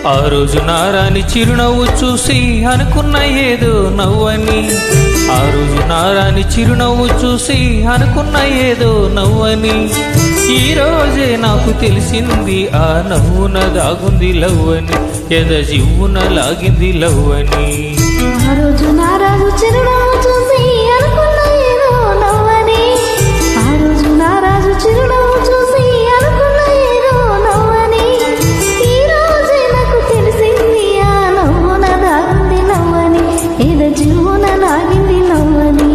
ఆ రోజు నారాని చిరునవ్వు చూసి అనుకున్న ఏదో నవ్వని, ఆ రోజు నారాని చిరునవ్వు చూసి అనుకున్న ఏదో నవ్వని, ఈ రోజే నాకు తెలిసింది ఆ నవ్వున దాగుంది లవ్వని, ఎద జివ్వున లాగింది లవ్వని. ఆ రోజు నారాజు చిరునవ్వు చూసి అనుకున్న ఏదో నవ్వని, ఆ రోజు నారాజు చిరునవ్వు చూసి అనుకున్న ఏదో నవ్వని, ఈ రోజే నాకు తెలిసింది ఆ నవ్వున దాగుంది నవ్వని, ఎద జివ్వున లాగింది నవ్వని.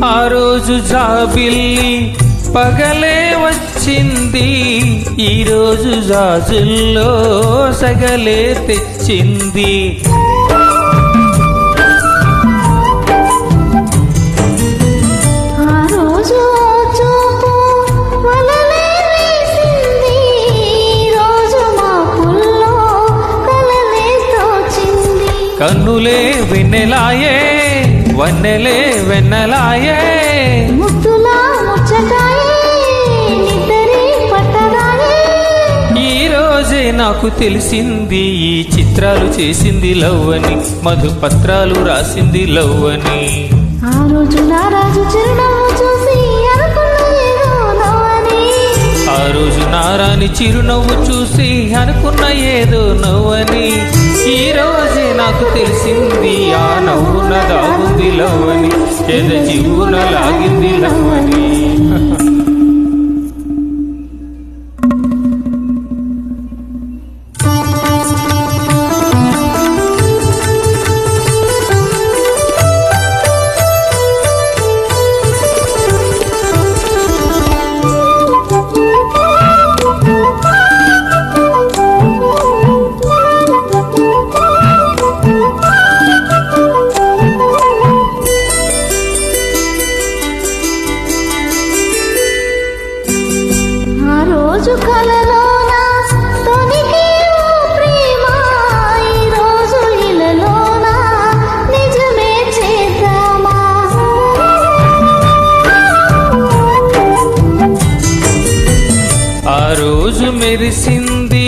ఆ రోజు జాబిల్లి పగలే వచ్చింది, ఈ రోజు జాజుల్లో సగలే తెచ్చింది. ఆ రోజు చూపు వలలే వేసింది, ఈ రోజు మా పుల్లో కలలే తోచింది. కన్నులే వెన్నెలాయే వన్నెలే వెన్నెలాయే, ముద్దులా ముచ్చటాయే నిద్దరే పట్టదాయే. ఈ రోజే నాకు తెలిసింది ఈ చిత్రాలు చేసింది లవ్వని, మధుపత్రాలు రాసింది లవ్వని. ఆ రోజు నారాజు చిరునవ్వు చూసి అనుకున్న ఏదో నవ్వని, ఆ రోజు నారాని చిరునవ్వు చూసి అనుకున్న ఏదో నవ్వని, ఈ రోజే నాకు తెలిసింది ఆ నవ్వున దాగుంది లవ్వని, ఎద జివ్వున లాగింది లవ్వని. ఆ రోజు కలలోన తొనికి ఓ ప్రేమ, ఈ రోజు ఇలలోన నిజమే చేద్దామా. ఆ రోజు మెరిసింది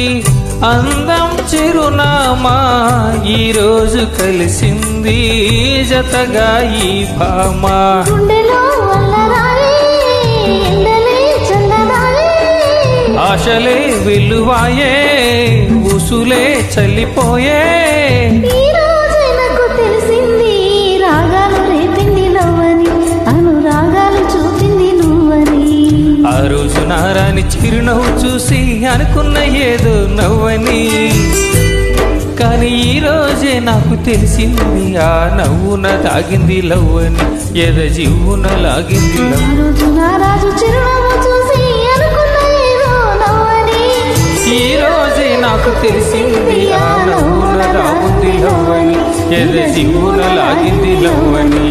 అందం చిరునామా, ఈ రోజు కలిసింది జతగా ఈ భామ. గుండెలో అల్లరాయే ఎండలే చల్లరాయే, ఆశలే వెల్లువాయే ఉసులే చల్లిపోయే, ఈ రోజే నాకు తెలిసింది రాగాలు రేపింది నవ్వని, అనురాగాలు చూపింది నువ్వని. ఆ రోజు నారాని చిరునవ్వు చూసి అనుకున్న ఏదో నవ్వని, కానీ ఈ రోజే నాకు తెలిసింది ఆ నవ్వున తాగింది లవ్వని, ఎద జివ్వున లాగింది ఆ లవ్వని. రోజు నారాజు చిరునవ్వు చూసి అనుకున్న ఏదో నవ్వని, ఈ రోజే నాకు తెలిసింది ఆ నవ్వున దాగుంది లవ్వని, ఎద జివ్వున లాగింది లవ్వని.